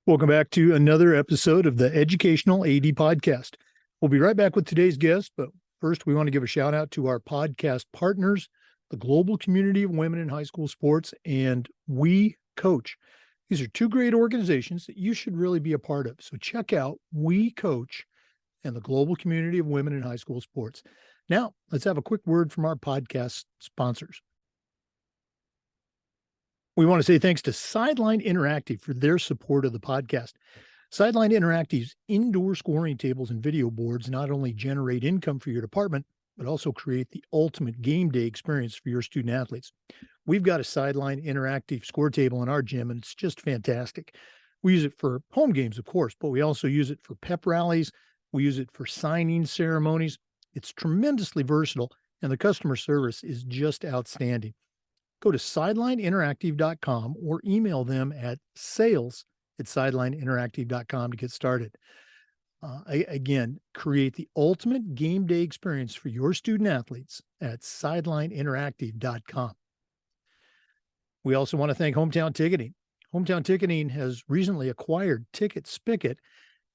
Welcome back to another episode of the Educational AD Podcast. We'll be right back with today's guest, but first we want to give a shout out to our podcast partners, the Global Community of Women in High School Sports, and We Coach. These are two great organizations that you should really be a part of. So check out We Coach and the Global Community of Women in High School Sports. Now, let's have a quick word from our podcast sponsors. We want to say thanks to Sideline Interactive for their support of the podcast. Sideline Interactive's indoor scoring tables and video boards not only generate income for your department, but also create the ultimate game day experience for your student athletes. We've got a Sideline Interactive score table in our gym, and it's just fantastic. We use it for home games, of course, but we also use it for pep rallies. We use it for signing ceremonies. It's tremendously versatile, and the customer service is just outstanding. Go to sidelineinteractive.com or email them at sales@sidelineinteractive.com to get started. Again, create the ultimate game day experience for your student athletes at sidelineinteractive.com. We also want to thank Hometown Ticketing. Hometown Ticketing has recently acquired Ticket Spigot,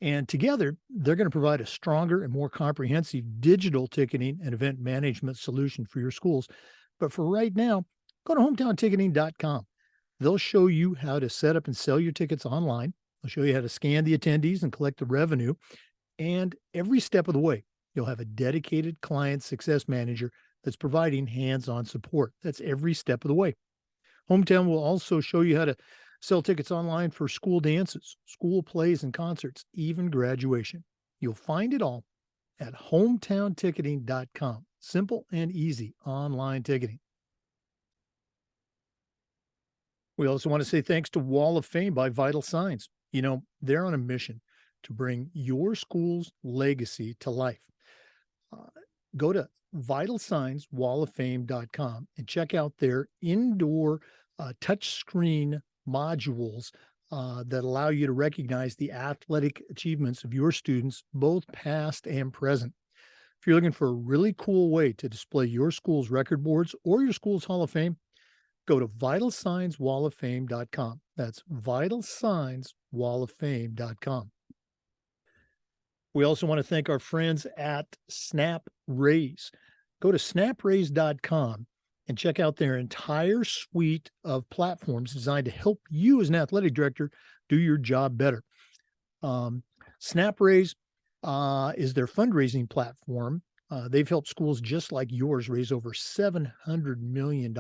and together they're going to provide a stronger and more comprehensive digital ticketing and event management solution for your schools. But for right now, go to hometownticketing.com. They'll show you how to set up and sell your tickets online. They'll show you how to scan the attendees and collect the revenue. And every step of the way, you'll have a dedicated client success manager that's providing hands-on support. That's every step of the way. Hometown will also show you how to sell tickets online for school dances, school plays and concerts, even graduation. You'll find it all at hometownticketing.com. Simple and easy online ticketing. We also want to say thanks to Wall of Fame by Vital Signs. You know, they're on a mission to bring your school's legacy to life. Go to vitalsignswalloffame.com and check out their indoor touchscreen modules that allow you to recognize the athletic achievements of your students, both past and present. If you're looking for a really cool way to display your school's record boards or your school's Hall of Fame, go to vitalsignswalloffame.com. That's vitalsignswalloffame.com. We also want to thank our friends at SnapRaise. Go to snapraise.com and check out their entire suite of platforms designed to help you as an athletic director do your job better. SnapRaise is their fundraising platform. They've helped schools just like yours raise over $700 million.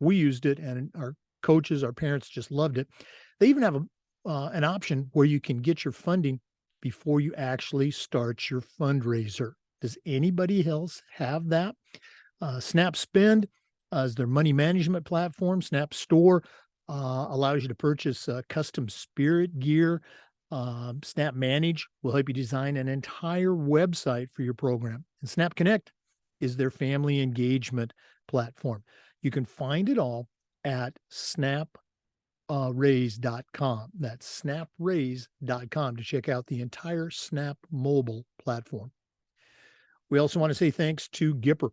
We used it, and our coaches, our parents just loved it. They even have an option where you can get your funding before you actually start your fundraiser. Does anybody else have that? Snap Spend is their money management platform. Snap Store allows you to purchase custom spirit gear. Snap Manage will help you design an entire website for your program. And Snap Connect is their family engagement platform. You can find it all at snapraise.com. That's snapraise.com to check out the entire Snap mobile platform. We also want to say thanks to Gipper.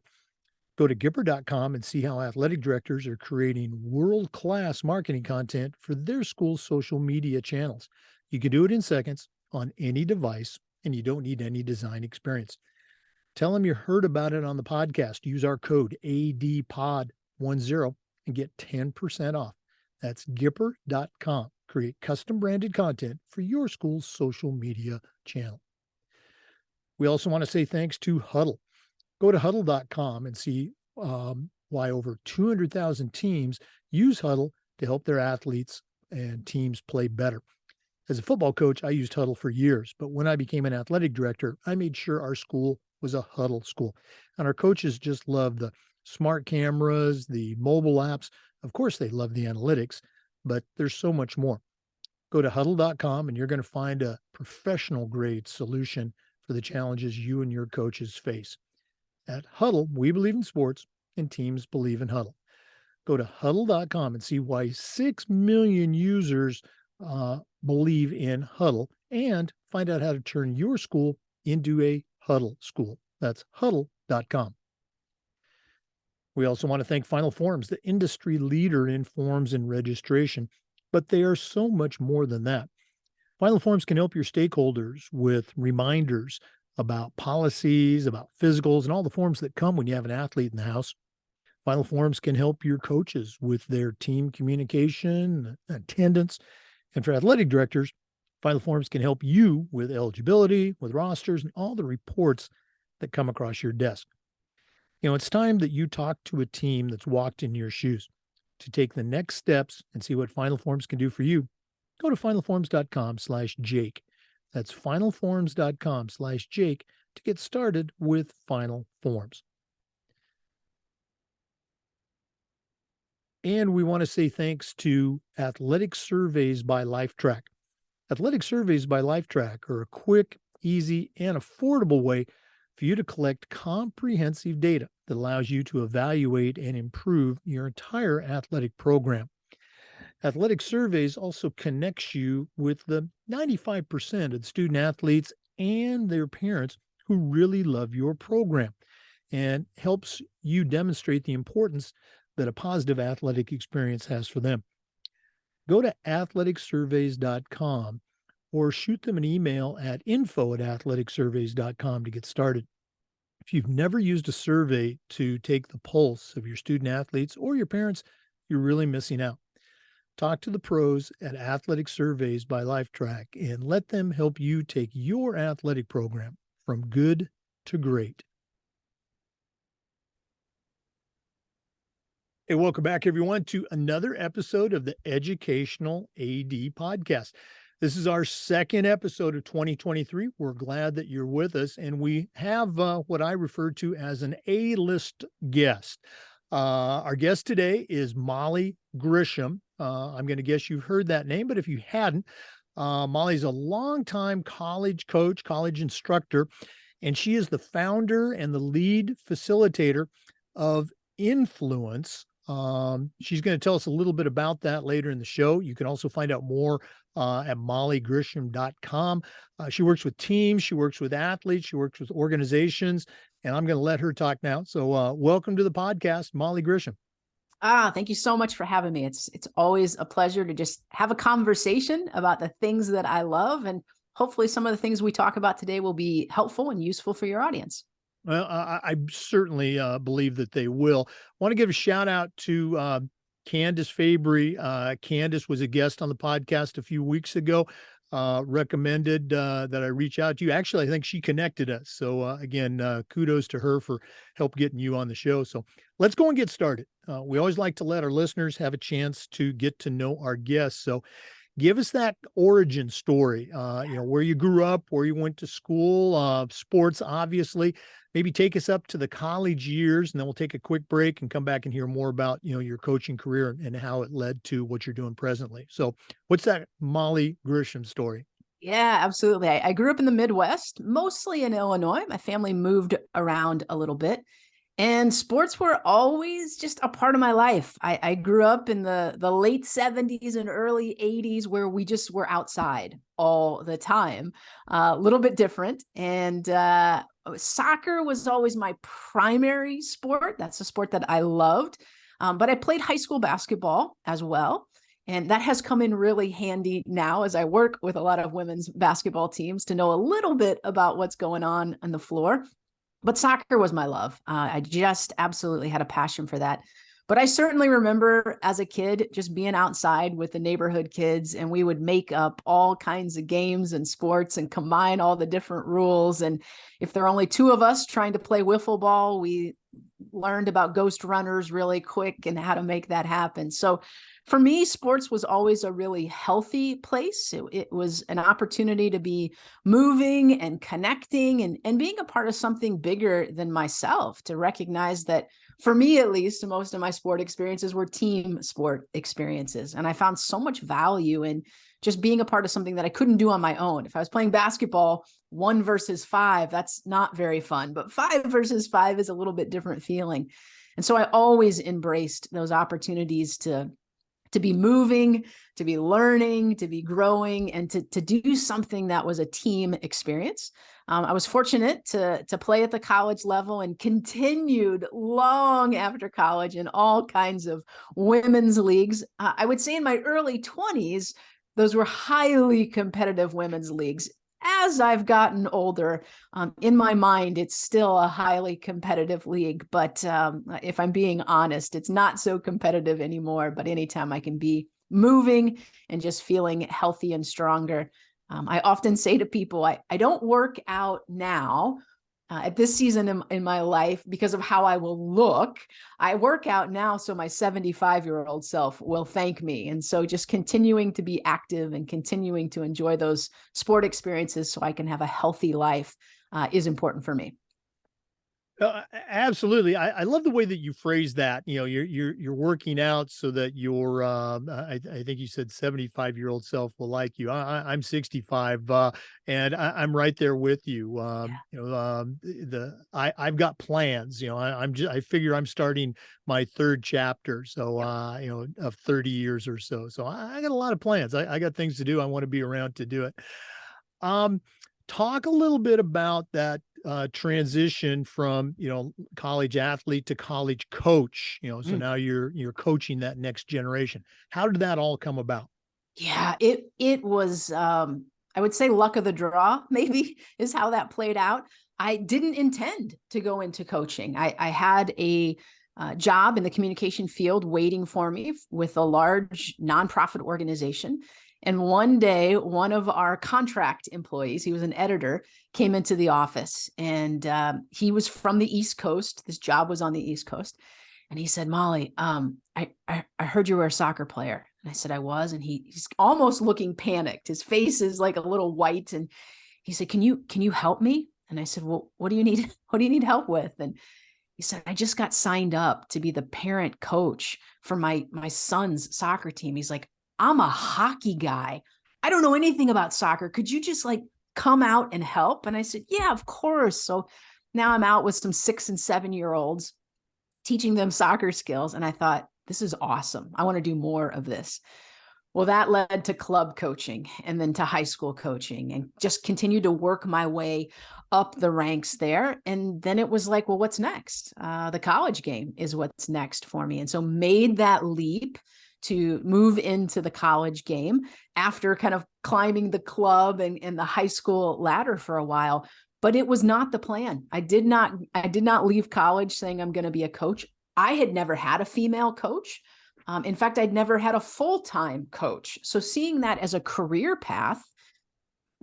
Go to Gipper.com and see how athletic directors are creating world-class marketing content for their school's social media channels. You can do it in seconds on any device, and you don't need any design experience. Tell them you heard about it on the podcast. Use our code ADPOD10 and get 10% off. That's Gipper.com. Create custom branded content for your school's social media channel. We also want to say thanks to Huddle. Go to huddle.com and see why over 200,000 teams use Huddle to help their athletes and teams play better. As a football coach, I used Huddle for years, but when I became an athletic director, I made sure our school was a Huddle school. And our coaches just love the smart cameras, the mobile apps. Of course, they love the analytics, but there's so much more. Go to huddle.com and you're going to find a professional grade solution for the challenges you and your coaches face. At Huddle, we believe in sports and teams believe in Huddle. Go to huddle.com and see why 6 million users believe in Huddle, and find out how to turn your school into a Huddle school. That's huddle.com. We also want to thank Final Forms, the industry leader in forms and registration. but they are so much more than that. Final Forms can help your stakeholders with reminders about policies, about physicals, and all the forms that come when you have an athlete in the house. Final Forms can help your coaches with their team communication, attendance, and for athletic directors, Final Forms can help you with eligibility, with rosters, and all the reports that come across your desk. It's time that you talk to a team that's walked in your shoes to take the next steps and see what Final Forms can do for you. Go to finalforms.com/Jake. That's finalforms.com/Jake to get started with Final Forms. And we want to say thanks to Athletic Surveys by LifeTrack. Athletic Surveys by LifeTrack are a quick, easy, and affordable way for you to collect comprehensive data that allows you to evaluate and improve your entire athletic program. Athletic Surveys also connects you with the 95% of the student athletes and their parents who really love your program and helps you demonstrate the importance that a positive athletic experience has for them. Go to athleticsurveys.com or shoot them an email at info@athleticsurveys.com to get started. If you've never used a survey to take the pulse of your student athletes or your parents, you're really missing out. Talk to the pros at Athletic Surveys by LifeTrack and let them help you take your athletic program from good to great. Hey, welcome back, everyone, to another episode of the Educational AD Podcast. This is our second episode of 2023. We're glad that you're with us, and we have what I refer to as an A-list guest. Our guest today is Molly Grisham. I'm going to guess you've heard that name, but if you hadn't, Molly's a longtime college coach, college instructor, and she is the founder and the lead facilitator of Influence. She's going to tell us a little bit about that later in the show. You can also find out more at mollygrisham.com. She works with teams, she works with athletes, she works with organizations, and I'm going to let her talk now. So welcome to the podcast, Molly Grisham. Thank you so much for having me. It's always a pleasure to just have a conversation about the things that I love, and hopefully some of the things we talk about today will be helpful and useful for your audience. Well, I certainly believe that they will. I want to give a shout out to Candace Fabry. Candace was a guest on the podcast a few weeks ago, recommended that I reach out to you. Actually, I think she connected us. So again, kudos to her for help getting you on the show. So let's go and get started. We always like to let our listeners have a chance to get to know our guests. So give us that origin story, where you grew up, where you went to school, sports, obviously. Maybe take us up to the college years, and then we'll take a quick break and come back and hear more about, your coaching career and how it led to what you're doing presently. So what's that Molly Grisham story? Yeah, absolutely. I grew up in the Midwest, mostly in Illinois. My family moved around a little bit, and sports were always just a part of my life. I grew up in the late 70s and early 80s where we just were outside all the time, a little bit different. And soccer was always my primary sport. That's a sport that I loved. But I played high school basketball as well. And that has come in really handy now as I work with a lot of women's basketball teams to know a little bit about what's going on the floor. But soccer was my love. I just absolutely had a passion for that. But I certainly remember as a kid just being outside with the neighborhood kids, and we would make up all kinds of games and sports and combine all the different rules. And if there are only two of us trying to play wiffle ball, we learned about ghost runners really quick and how to make that happen. So for me, sports was always a really healthy place. It was an opportunity to be moving and connecting and being a part of something bigger than myself, to recognize that for me, at least, most of my sport experiences were team sport experiences. And I found so much value in just being a part of something that I couldn't do on my own. If I was playing basketball, 1 versus 5, that's not very fun, but 5 versus 5 is a little bit different feeling. And so I always embraced those opportunities to to be moving, to be learning, to be growing, and to do something that was a team experience. I was fortunate to play at the college level and continued long after college in all kinds of women's leagues. I would say in my early 20s, those were highly competitive women's leagues. As I've gotten older, in my mind, it's still a highly competitive league. But if I'm being honest, it's not so competitive anymore. But anytime I can be moving and just feeling healthy and stronger, I often say to people, I don't work out now at this season in my life because of how I will look. I work out now so my 75-year-old self will thank me. And so just continuing to be active and continuing to enjoy those sport experiences so I can have a healthy life is important for me. Absolutely. I love the way that you phrase that. You're working out so that your I think you said 75-year-old self will like you. I'm 65, and I'm right there with you. I've got plans. I figure I'm starting my third chapter, so of 30 years or so. So I got a lot of plans. I got things to do. I want to be around to do it. Talk a little bit about that transition from college athlete to college coach. So now you're coaching that next generation. How did that all come about? Yeah, it was I would say luck of the draw, maybe, is how that played out. I didn't intend to go into coaching. I had a job in the communication field waiting for me with a large nonprofit organization. And one day, one of our contract employees, he was an editor, came into the office, and he was from the East Coast. This job was on the East Coast. And he said, Molly, I heard you were a soccer player. And I said, I was. And he's almost looking panicked. His face is like a little white. And he said, can you help me? And I said, well, what do you need? What do you need help with? And he said, I just got signed up to be the parent coach for my son's soccer team. He's like, I'm a hockey guy. I don't know anything about soccer. Could you just like come out and help? And I said, yeah, of course. So now I'm out with some 6 and 7-year-olds teaching them soccer skills. And I thought, this is awesome. I want to do more of this. Well, that led to club coaching and then to high school coaching, and just continued to work my way up the ranks there. And then it was like, well, what's next? The college game is what's next for me. And so made that leap to move into the college game after kind of climbing the club and the high school ladder for a while. But it was not the plan. I did not leave college saying I'm going to be a coach. I had never had a female coach. In fact, I'd never had a full-time coach. So seeing that as a career path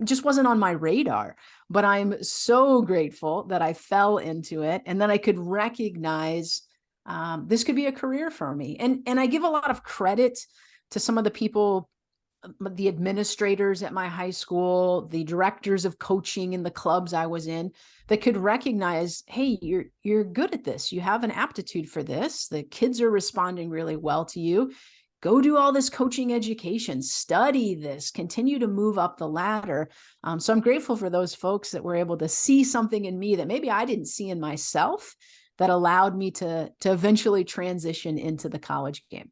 just wasn't on my radar. But I'm so grateful that I fell into it, and then I could recognize this could be a career for me. And I give a lot of credit to some of the people, the administrators at my high school, the directors of coaching in the clubs I was in, that could recognize, hey, you're good at this. You have an aptitude for this. The kids are responding really well to you. Go do all this coaching education, study this, continue to move up the ladder. So I'm grateful for those folks that were able to see something in me that maybe I didn't see in myself, that allowed me to eventually transition into the college game.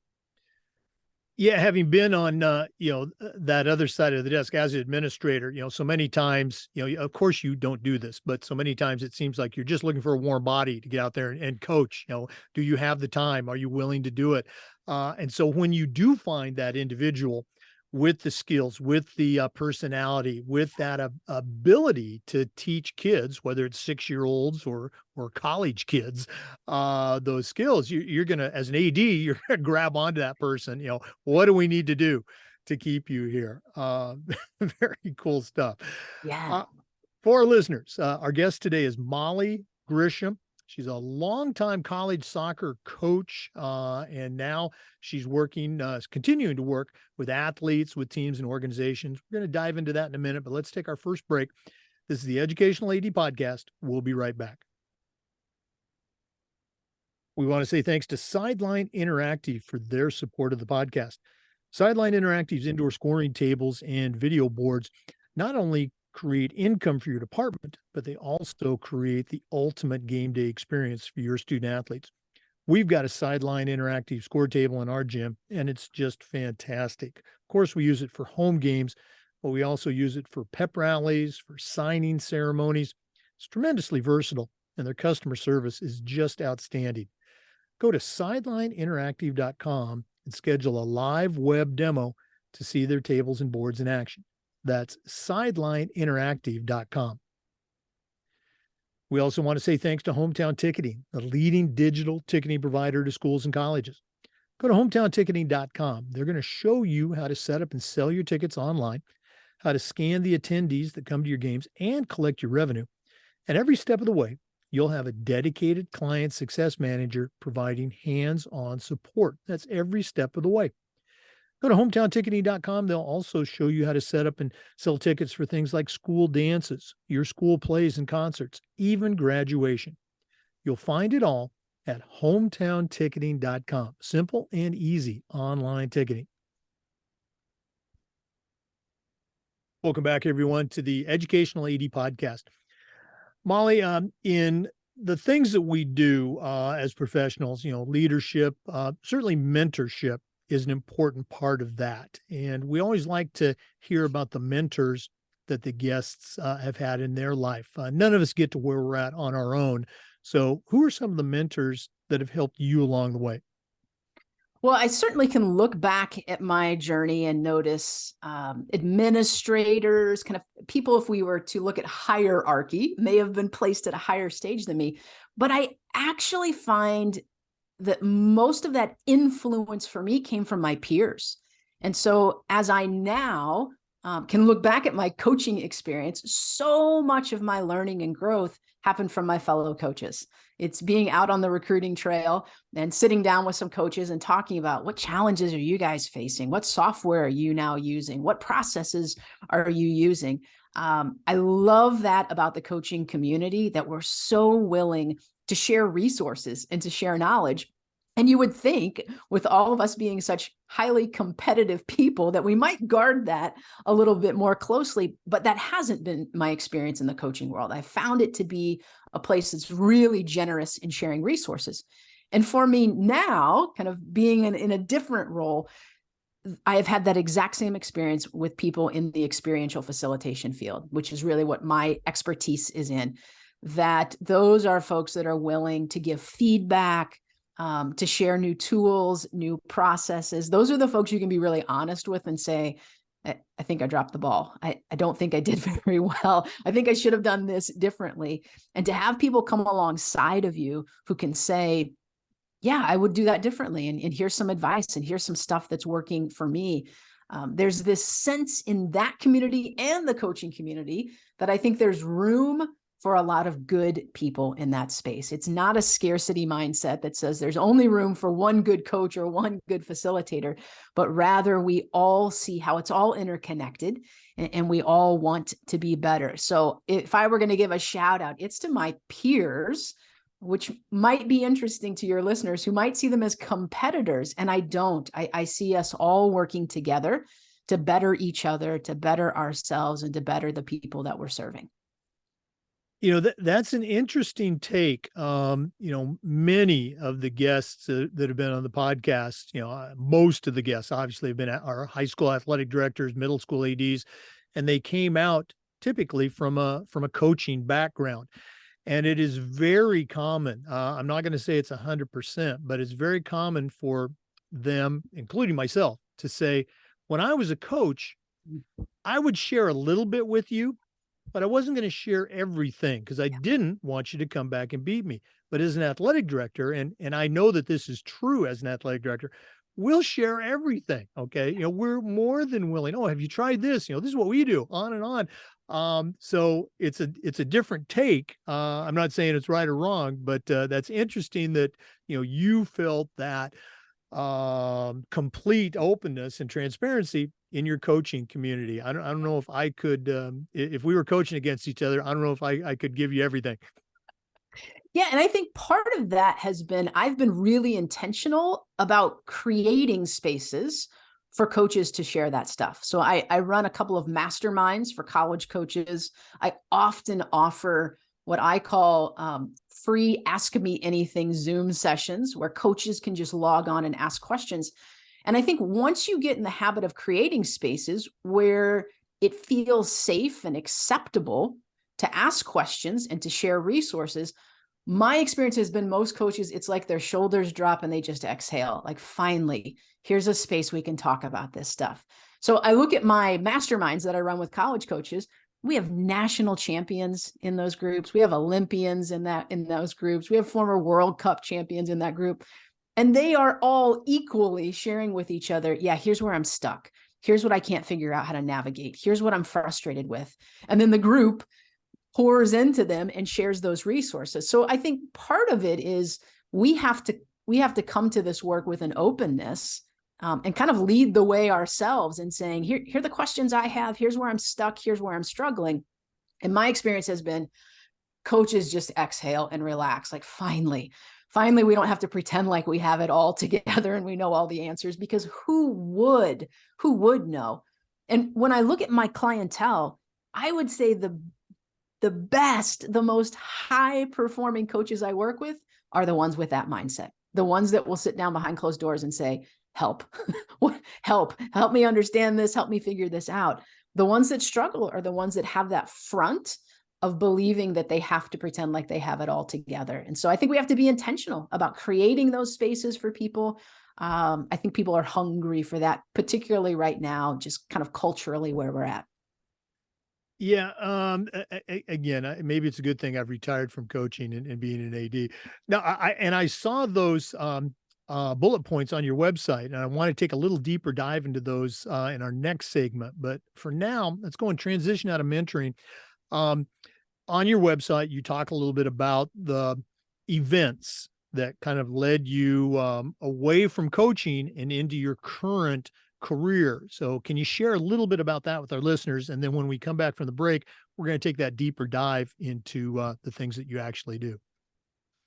Yeah, having been on that other side of the desk as an administrator, so many times, of course you don't do this, but so many times it seems like you're just looking for a warm body to get out there and coach. Do you have the time? Are you willing to do it? And so when you do find that individual with the skills, with the personality, with that ability to teach kids, whether it's 6-year-olds or college kids, those skills, you're going to, as an AD, you're going to grab onto that person. What do we need to do to keep you here? Very cool stuff. Yeah. For our listeners, our guest today is Molly Grisham. She's a longtime college soccer coach, and now she's working, continuing to work with athletes, with teams and organizations. We're going to dive into that in a minute, but let's take our first break. This is the Educational AD Podcast. We'll be right back. We want to say thanks to Sideline Interactive for their support of the podcast. Sideline Interactive's indoor scoring tables and video boards not only create income for your department, but they also create the ultimate game day experience for your student athletes. We've got a sideline interactive score table in our gym, and it's just fantastic. Of course, we use it for home games, but we also use it for pep rallies, for signing ceremonies. It's tremendously versatile, and their customer service is just outstanding. Go to sidelineinteractive.com and schedule a live web demo to see their tables and boards in action. That's sidelineinteractive.com. We also want to say thanks to Hometown Ticketing, the leading digital ticketing provider to schools and colleges. Go to hometownticketing.com. They're going to show you how to set up and sell your tickets online, how to scan the attendees that come to your games and collect your revenue. And every step of the way, you'll have a dedicated client success manager providing hands-on support. That's every step of the way. Go to hometownticketing.com. They'll also show you how to set up and sell tickets for things like school dances, your school plays and concerts, even graduation. You'll find it all at hometownticketing.com. Simple and easy online ticketing. Welcome back, everyone, to the Educational AD Podcast. Molly, in the things that we do as professionals, leadership, certainly mentorship is an important part of that. And we always like to hear about the mentors that the guests have had in their life. None of us get to where we're at on our own. So who are some of the mentors that have helped you along the way? Well, I certainly can look back at my journey and notice administrators, kind of people, if we were to look at hierarchy, may have been placed at a higher stage than me. But I actually find that most of that influence for me came from my peers. And so as I now can look back at my coaching experience, so much of my learning and growth happened from my fellow coaches. It's being out on the recruiting trail and sitting down with some coaches and talking about what challenges are you guys facing? What software are you now using? What processes are you using? I love that about the coaching community, that we're so willing to share resources and to share knowledge. And you would think, with all of us being such highly competitive people, that we might guard that a little bit more closely, but that hasn't been my experience in the coaching world. I found it to be a place that's really generous in sharing resources. And for me now, kind of being in a different role, I have had that exact same experience with people in the experiential facilitation field, which is really what my expertise is in. That those are folks that are willing to give feedback, to share new tools, new processes. Those are the folks you can be really honest with and say, I think I dropped the ball. I don't think I did very well. I think I should have done this differently. And to have people come alongside of you who can say, yeah, I would do that differently. And here's some advice, and here's some stuff that's working for me. There's this sense in that community and the coaching community that I think there's room for a lot of good people in that space. It's not a scarcity mindset that says there's only room for one good coach or one good facilitator, but rather we all see how it's all interconnected and we all want to be better. So if I were going to give a shout out, it's to my peers, which might be interesting to your listeners who might see them as competitors. And I don't. I see us all working together to better each other, to better ourselves, and to better the people that we're serving. That's an interesting take. Many of the guests that have been on the podcast, most of the guests obviously have been our high school athletic directors, middle school ADs, and they came out typically from a coaching background. And it is very common. I'm not going to say it's 100%, but it's very common for them, including myself, to say, when I was a coach, I would share a little bit with you, but I wasn't going to share everything because I didn't want you to come back and beat me. But as an athletic director, and I know that this is true as an athletic director, we'll share everything. Okay. We're more than willing. Oh, have you tried this? This is what we do, on and on. So it's a different take. I'm not saying it's right or wrong, but that's interesting that, you felt that complete openness and transparency in your coaching community. I don't know if I could, if we were coaching against each other, I don't know if I could give you everything. Yeah. And I think part of that has been, I've been really intentional about creating spaces for coaches to share that stuff. So I run a couple of masterminds for college coaches. I often offer what I call free Ask Me Anything Zoom sessions where coaches can just log on and ask questions. And I think once you get in the habit of creating spaces where it feels safe and acceptable to ask questions and to share resources, my experience has been most coaches, it's like their shoulders drop and they just exhale. Like, finally, here's a space we can talk about this stuff. So I look at my masterminds that I run with college coaches. We have national champions in those groups. We have Olympians in those groups. We have former World Cup champions in that group. And they are all equally sharing with each other, yeah, here's where I'm stuck. Here's what I can't figure out how to navigate. Here's what I'm frustrated with. And then the group pours into them and shares those resources. So I think part of it is we have to come to this work with an openness and kind of lead the way ourselves and saying, here are the questions I have. Here's where I'm stuck. Here's where I'm struggling. And my experience has been coaches just exhale and relax. Like, finally, we don't have to pretend like we have it all together and we know all the answers, because who would know? And when I look at my clientele, I would say the best, the most high performing coaches I work with are the ones with that mindset. The ones that will sit down behind closed doors and say, help, help me understand this, help me figure this out. The ones that struggle are the ones that have that front of believing that they have to pretend like they have it all together. And so I think we have to be intentional about creating those spaces for people. I think people are hungry for that, particularly right now, just kind of culturally where we're at. Yeah. Again, maybe it's a good thing I've retired from coaching and being an AD. Now, I saw those bullet points on your website, and I want to take a little deeper dive into those in our next segment. But for now, let's go and transition out of mentoring. On your website, you talk a little bit about the events that kind of led you away from coaching and into your current career. So can you share a little bit about that with our listeners? And then when we come back from the break, we're going to take that deeper dive into the things that you actually do.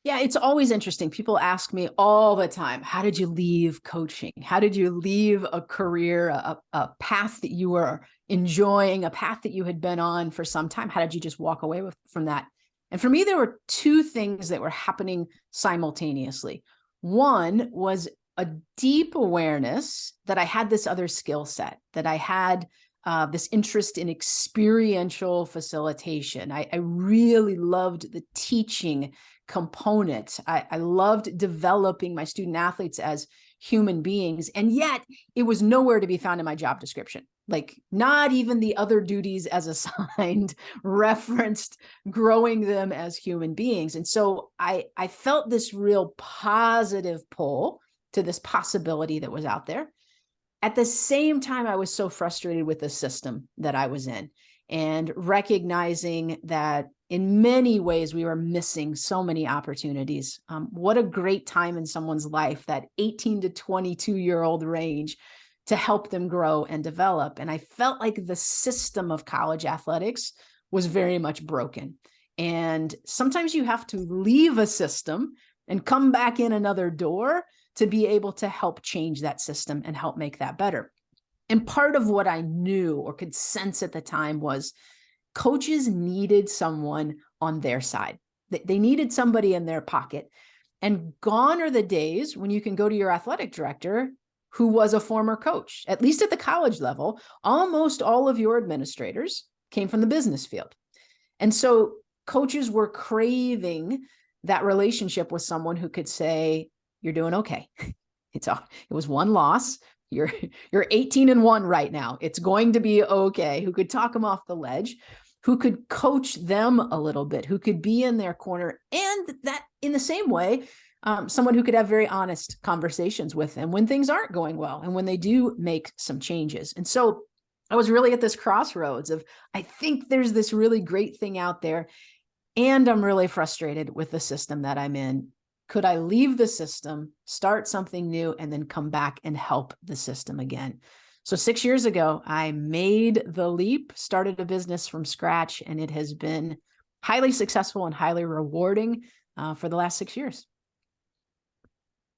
Yeah, it's always interesting. People ask me all the time, how did you leave coaching? How did you leave a career, a path that you were enjoying, a path that you had been on for some time? How did you just walk away from that? And for me, there were two things that were happening simultaneously. One was a deep awareness that I had this other skill set, that I had this interest in experiential facilitation. I really loved the teaching component. I loved developing my student athletes as human beings. And yet it was nowhere to be found in my job description. Like, not even the other duties as assigned referenced growing them as human beings. And so I felt this real positive pull to this possibility that was out there. At the same time, I was so frustrated with the system that I was in, and recognizing that in many ways we were missing so many opportunities. What a great time in someone's life, that 18 to 22-year-old range, to help them grow and develop. And I felt like the system of college athletics was very much broken. And sometimes you have to leave a system and come back in another door to be able to help change that system and help make that better. And part of what I knew or could sense at the time was coaches needed someone on their side. They needed somebody in their pocket. And gone are the days when you can go to your athletic director who was a former coach. At least at the college level, almost all of your administrators came from the business field. And so coaches were craving that relationship with someone who could say, you're doing okay. It was one loss. You're 18-1 right now. It's going to be okay. Who could talk them off the ledge, who could coach them a little bit, who could be in their corner. And that in the same way, someone who could have very honest conversations with them when things aren't going well and when they do make some changes. And so I was really at this crossroads of, I think there's this really great thing out there, and I'm really frustrated with the system that I'm in. Could I leave the system, start something new, and then come back and help the system again? So 6 years ago, I made the leap, started a business from scratch, and it has been highly successful and highly rewarding for the last 6 years.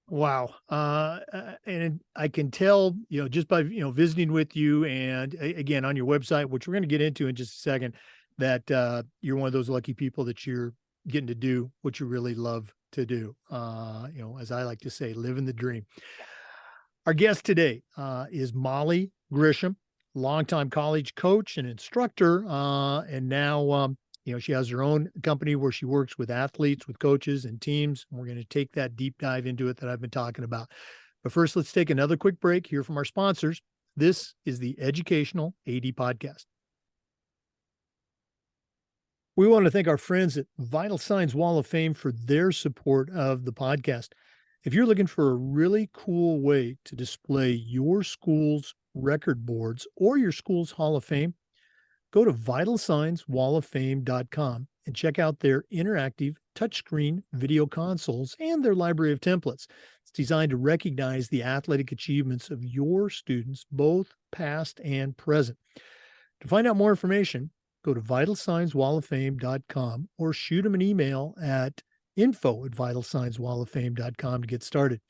Wow. And I can tell, just by, visiting with you and again, on your website, which we're going to get into in just a second, that you're one of those lucky people that you're getting to do what you really love to do. As I like to say, living the dream. Our guest today is Molly Grisham, longtime college coach and instructor, and now she has her own company where she works with athletes, with coaches and teams. We're going to take that deep dive into it that I've been talking about. But first, let's take another quick break, hear from our sponsors. This is the Educational AD Podcast. We want to thank our friends at Vital Signs Wall of Fame for their support of the podcast. If you're looking for a really cool way to display your school's record boards or your school's Hall of Fame, go to vitalsignswalloffame.com and check out their interactive touchscreen video consoles and their library of templates. It's designed to recognize the athletic achievements of your students, both past and present. To find out more information, go to vitalsignswalloffame.com or shoot them an email at info@vitalsignswalloffame.com to get started.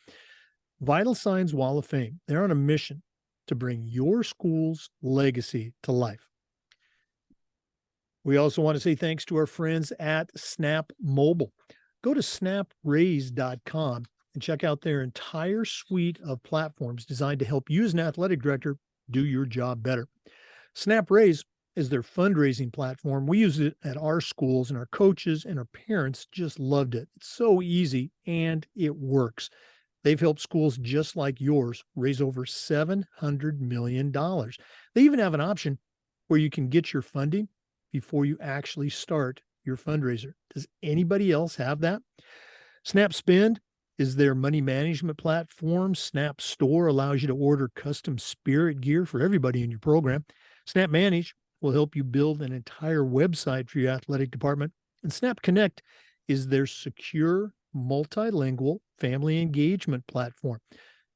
Vital Signs Wall of Fame, they're on a mission to bring your school's legacy to life. We also want to say thanks to our friends at Snap Mobile. Go to snapraise.com and check out their entire suite of platforms designed to help you as an athletic director do your job better. Snap Raise is their fundraising platform. We use it at our schools, and our coaches and our parents just loved it. It's so easy and it works. They've helped schools just like yours raise over $700 million. They even have an option where you can get your funding before you actually start your fundraiser. Does anybody else have that? Snap Spend is their money management platform. Snap Store allows you to order custom spirit gear for everybody in your program. Snap Manage will help you build an entire website for your athletic department. And Snap Connect is their secure, multilingual family engagement platform.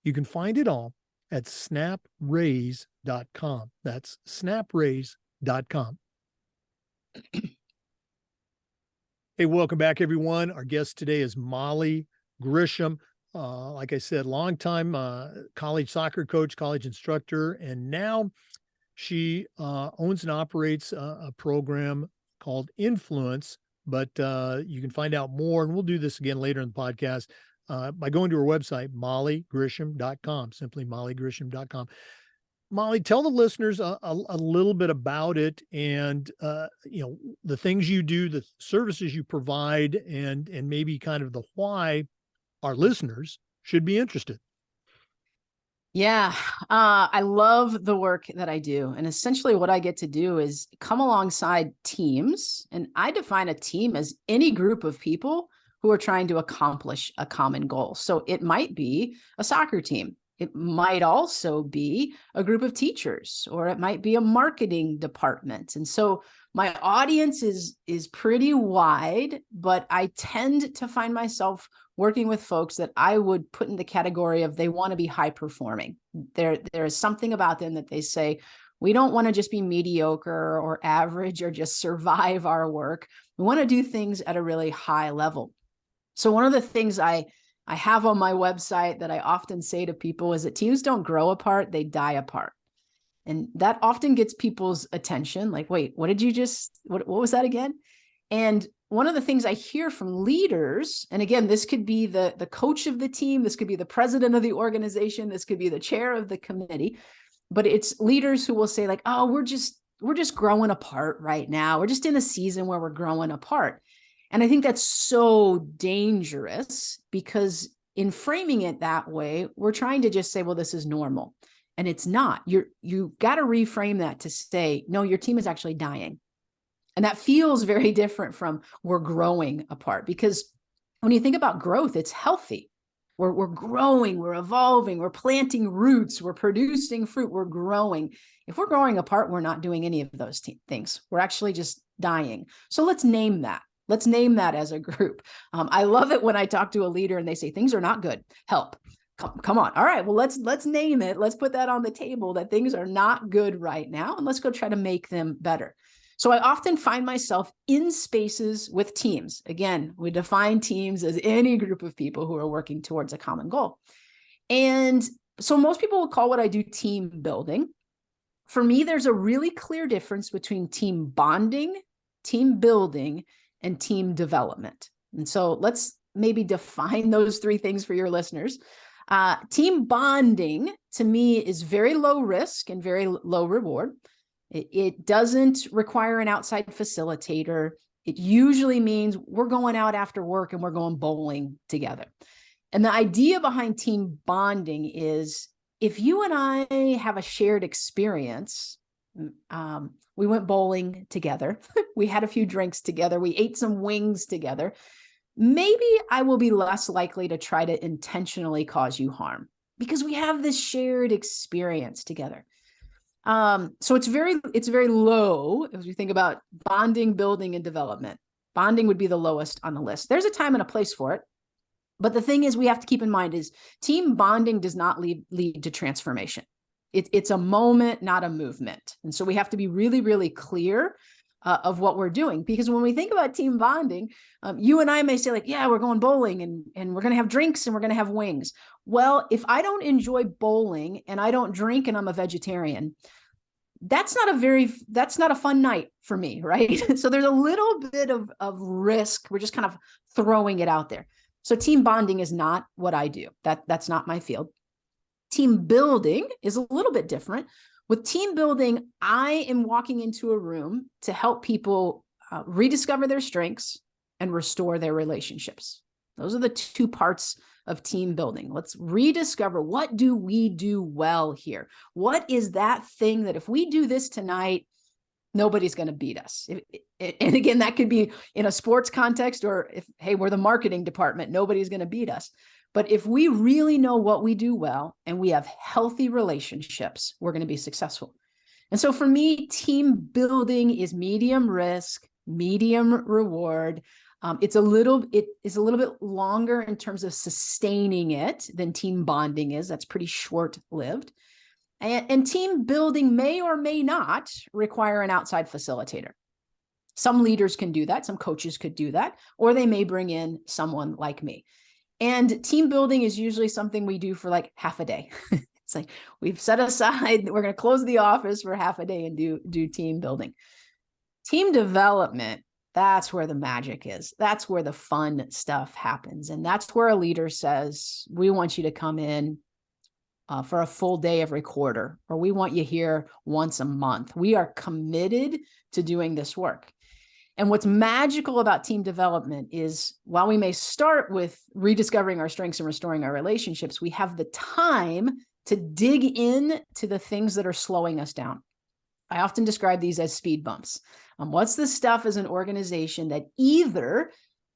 You can find it all at snapraise.com. That's snapraise.com. Hey, welcome back, everyone. Our guest today is Molly Grisham. Like I said, longtime college soccer coach, college instructor, and now she owns and operates a program called Influence, but you can find out more, and we'll do this again later in the podcast, by going to her website, mollygrisham.com, simply mollygrisham.com. Molly, tell the listeners a little bit about it and, the things you do, the services you provide, and maybe kind of the why our listeners should be interested. Yeah, I love the work that I do. And essentially what I get to do is come alongside teams. And I define a team as any group of people who are trying to accomplish a common goal. So it might be a soccer team. It might also be a group of teachers, or it might be a marketing department. And so my audience is pretty wide, but I tend to find myself working with folks that I would put in the category of they want to be high performing. There is something about them that they say, we don't want to just be mediocre or average or just survive our work. We want to do things at a really high level. So one of the things I have on my website that I often say to people is that teams don't grow apart, they die apart. And that often gets people's attention. Like, wait, what was that again? And one of the things I hear from leaders, and again, this could be the coach of the team, this could be the president of the organization, this could be the chair of the committee, but it's leaders who will say like, oh, we're just growing apart right now. We're just in a season where we're growing apart. And I think that's so dangerous because in framing it that way, we're trying to just say, well, this is normal. And it's not. You got to reframe that to say, no, your team is actually dying. And that feels very different from we're growing apart, because when you think about growth, it's healthy. We're growing, we're evolving, we're planting roots, we're producing fruit, we're growing. If we're growing apart, we're not doing any of those things. We're actually just dying. So let's name that. Let's name that as a group. I love it when I talk to a leader and they say, things are not good. Help. Come on. All right. Well, let's name it. Let's put that on the table that things are not good right now. And let's go try to make them better. So I often find myself in spaces with teams. Again, we define teams as any group of people who are working towards a common goal. And so most people will call what I do team building. For me, there's a really clear difference between team bonding team building, and team development. And so let's maybe define those three things for your listeners. Team bonding, to me, is very low risk and very low reward. It doesn't require an outside facilitator. It usually means we're going out after work and we're going bowling together. And the idea behind team bonding is if you and I have a shared experience, we went bowling together, we had a few drinks together, we ate some wings together, maybe I will be less likely to try to intentionally cause you harm because we have this shared experience together. So it's very low as we think about bonding, building, and development. Bonding would be the lowest on the list. There's a time and a place for it. But the thing is, we have to keep in mind is team bonding does not lead to transformation. It's a moment, not a movement. And so we have to be really, really clear of what we're doing. Because when we think about team bonding, you and I may say like, yeah, we're going bowling and we're going to have drinks and we're going to have wings. Well, if I don't enjoy bowling and I don't drink and I'm a vegetarian, that's not a fun night for me, right? So there's a little bit of risk. We're just kind of throwing it out there. So team bonding is not what I do. That's not my field. Team building is a little bit different. With team building, I am walking into a room to help people rediscover their strengths and restore their relationships. Those are the two parts of team building. Let's rediscover, what do we do well here? What is that thing that if we do this tonight, nobody's going to beat us? And again, that could be in a sports context, or if, hey, we're the marketing department, nobody's going to beat us. But if we really know what we do well and we have healthy relationships, we're going to be successful. And so for me, team building is medium risk, medium reward. It is a little bit longer in terms of sustaining it than team bonding is. That's pretty short-lived. And team building may or may not require an outside facilitator. Some leaders can do that. Some coaches could do that, or they may bring in someone like me. And team building is usually something we do for like half a day. It's like we've set aside, we're going to close the office for half a day and do team building. Team development, that's where the magic is. That's where the fun stuff happens. And that's where a leader says, we want you to come in for a full day every quarter, or we want you here once a month. We are committed to doing this work. And what's magical about team development is while we may start with rediscovering our strengths and restoring our relationships, we have the time to dig in to the things that are slowing us down. I often describe these as speed bumps. What's the stuff as an organization that either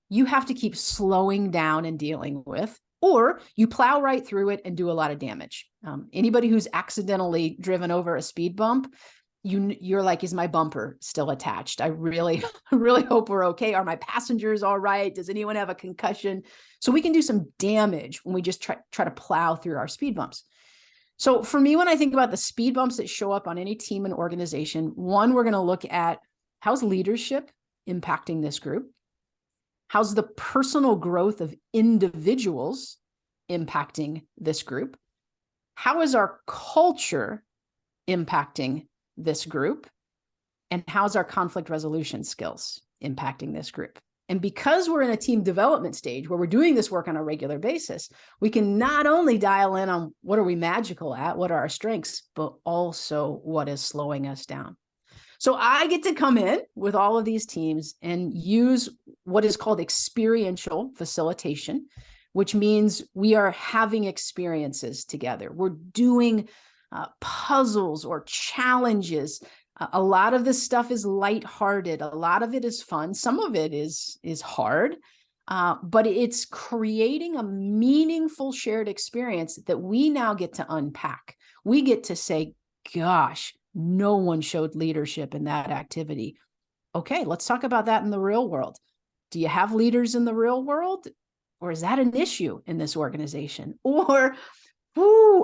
you have to keep slowing down and dealing with, or you plow right through it and do a lot of damage? Anybody who's accidentally driven over a speed bump, you're like, is my bumper still attached? I really hope we're okay. Are my passengers all right? Does anyone have a concussion? So we can do some damage when we just try to plow through our speed bumps. So for me, when I think about the speed bumps that show up on any team and organization, one, we're going to look at how's leadership impacting this group? How's the personal growth of individuals impacting this group? How is our culture impacting this group? And how's our conflict resolution skills impacting this group? And because we're in a team development stage where we're doing this work on a regular basis, we can not only dial in on what are we magical at, what are our strengths, but also what is slowing us down. So I get to come in with all of these teams and use what is called experiential facilitation, which means we are having experiences together. We're doing puzzles or challenges. A lot of this stuff is lighthearted. A lot of it is fun. Some of it is hard, but it's creating a meaningful shared experience that we now get to unpack. We get to say, gosh, no one showed leadership in that activity. Okay, let's talk about that in the real world. Do you have leaders in the real world? Or is that an issue in this organization? Or,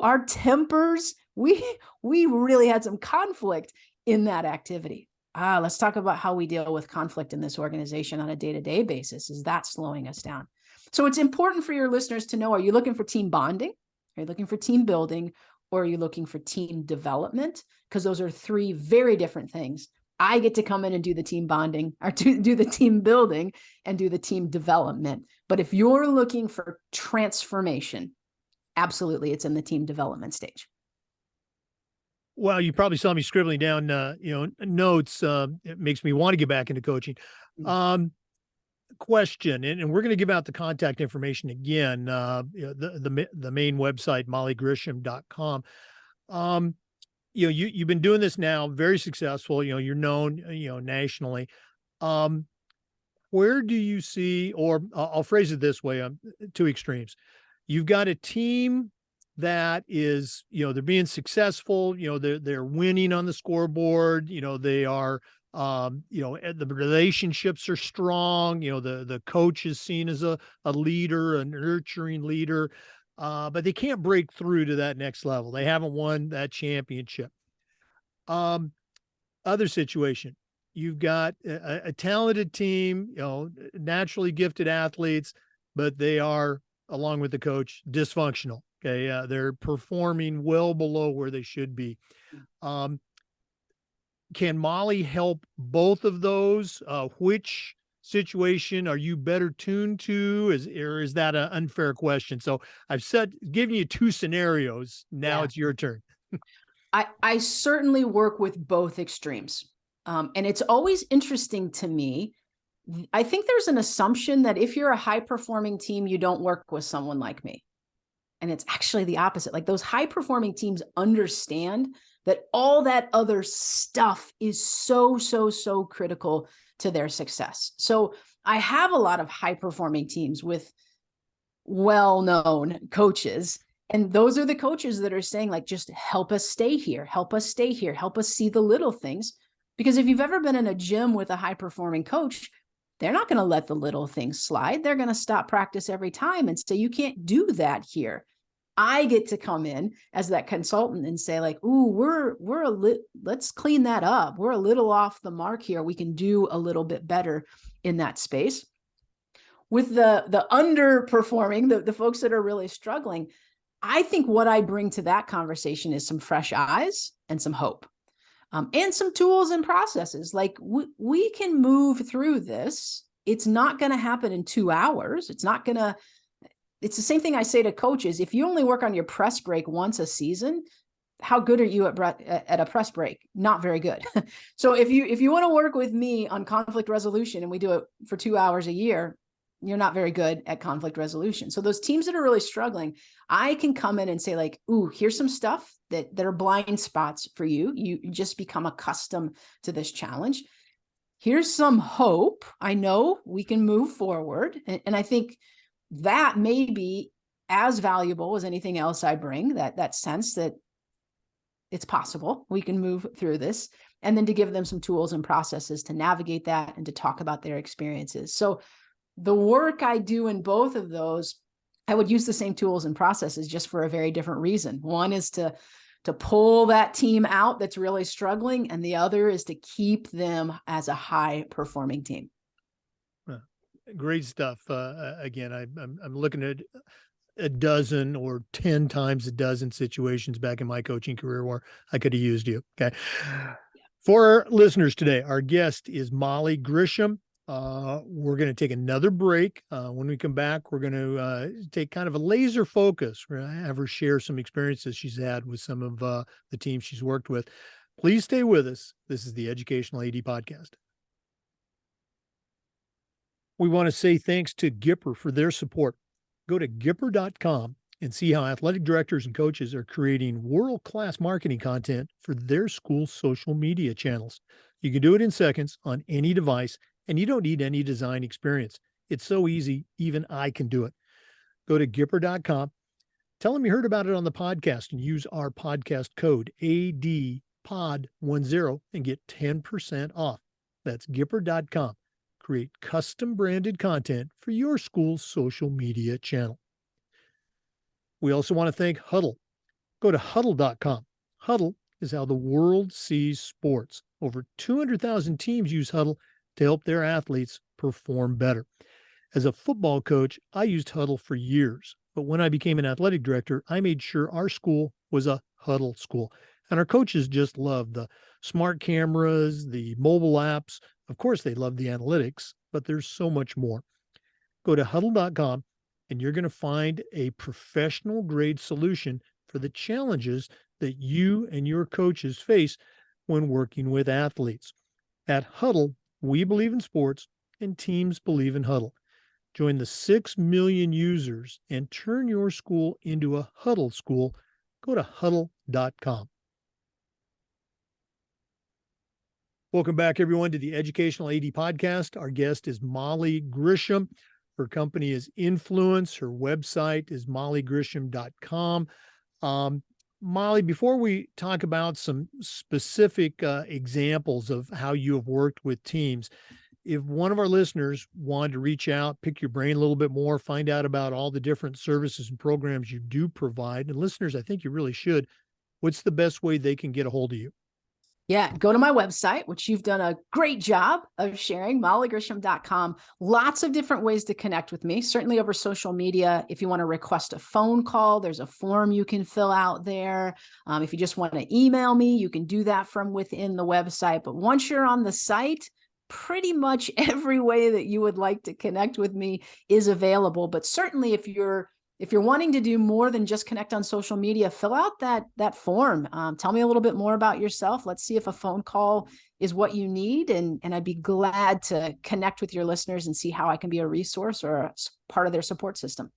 our tempers, we really had some conflict in that activity. Let's talk about how we deal with conflict in this organization on a day-to-day basis. Is that slowing us down? So it's important for your listeners to know, are you looking for team bonding? Are you looking for team building? Or are you looking for team development? Because those are three very different things I get to come in and do the team bonding or do the team building and do the team development. But if you're looking for transformation, absolutely, it's in the team development stage. Well, you probably saw me scribbling down, notes. It makes me want to get back into coaching. Question, and we're going to give out the contact information again. The main website, mollygrisham.com. You've been doing this now, very successful. You're known, nationally. Where do you see, or I'll phrase it this way, two extremes. You've got a team that is, they're being successful, they're winning on the scoreboard, they are, the relationships are strong, the coach is seen as a leader, a nurturing leader, but they can't break through to that next level. They haven't won that championship. Other situation, you've got a talented team, naturally gifted athletes, but they are, along with the coach, dysfunctional. Okay. They're performing well below where they should be. Can Molly help both of those? Which situation are you better tuned to? Is that an unfair question? So I've given you two scenarios. Now it's your turn. I certainly work with both extremes. And it's always interesting to me. I think there's an assumption that if you're a high performing team, you don't work with someone like me. And it's actually the opposite. Like, those high performing teams understand that all that other stuff is so critical to their success. So I have a lot of high performing teams with well-known coaches. And those are the coaches that are saying, like, just help us stay here, help us stay here, help us see the little things. Because if you've ever been in a gym with a high performing coach, they're not going to let the little things slide. They're going to stop practice every time and say, you can't do that here. I get to come in as that consultant and say, like, ooh, let's clean that up. We're a little off the mark here. We can do a little bit better in that space. With the underperforming, the folks that are really struggling, I think what I bring to that conversation is some fresh eyes and some hope. And some tools and processes. Like, we can move through this. It's not going to happen in 2 hours. It's the same thing I say to coaches. If you only work on your press break once a season, how good are you at a press break? Not very good. So if you want to work with me on conflict resolution and we do it for 2 hours a year, you're not very good at conflict resolution. So those teams that are really struggling, I can come in and say, like, ooh, here's some stuff that are blind spots for you. You just become accustomed to this challenge. Here's some hope. I know we can move forward. And I think that may be as valuable as anything else I bring, that sense that it's possible we can move through this, and then to give them some tools and processes to navigate that and to talk about their experiences. So the work I do in both of those, I would use the same tools and processes, just for a very different reason. One is to pull that team out that's really struggling, and the other is to keep them as a high performing team. Great stuff. Again, I'm looking at a dozen or 10 times a dozen situations back in my coaching career where I could have used you. Okay. For our listeners today, our guest is Molly Grisham. We're going to take another break. When we come back, we're going to take kind of a laser focus. We're going to have her share some experiences she's had with some of the teams she's worked with. Please stay with us. This is the Educational AD Podcast. We want to say thanks to Gipper for their support. Go to Gipper.com and see how athletic directors and coaches are creating world-class marketing content for their school's social media channels. You can do it in seconds on any device, and you don't need any design experience. It's so easy, even I can do it. Go to Gipper.com, tell them you heard about it on the podcast, and use our podcast code ADPOD10 and get 10% off. That's Gipper.com. Create custom branded content for your school's social media channel. We also want to thank Huddle. Go to Huddle.com. Huddle is how the world sees sports. Over 200,000 teams use Huddle to help their athletes perform better. As a football coach, I used Huddle for years, but when I became an athletic director, I made sure our school was a Huddle school. And our coaches just loved the smart cameras, the mobile apps. Of course, they love the analytics, but there's so much more. Go to huddle.com and you're going to find a professional grade solution for the challenges that you and your coaches face when working with athletes. At Huddle, we believe in sports and teams believe in Huddle. Join the 6 million users and turn your school into a Huddle school. Go to huddle.com. Welcome back, everyone, to the Educational AD Podcast. Our guest is Molly Grisham. Her company is Influence. Her website is mollygrisham.com. Molly, before we talk about some specific examples of how you have worked with teams, if one of our listeners wanted to reach out, pick your brain a little bit more, find out about all the different services and programs you do provide, and listeners, I think you really should, what's the best way they can get a hold of you? Yeah, go to my website, which you've done a great job of sharing, mollygrisham.com. Lots of different ways to connect with me, certainly over social media. If you want to request a phone call, there's a form you can fill out there. If you just want to email me, you can do that from within the website. But once you're on the site, pretty much every way that you would like to connect with me is available. But certainly if you're wanting to do more than just connect on social media, fill out that form. Tell me a little bit more about yourself. Let's see if a phone call is what you need. And I'd be glad to connect with your listeners and see how I can be a resource or a part of their support system.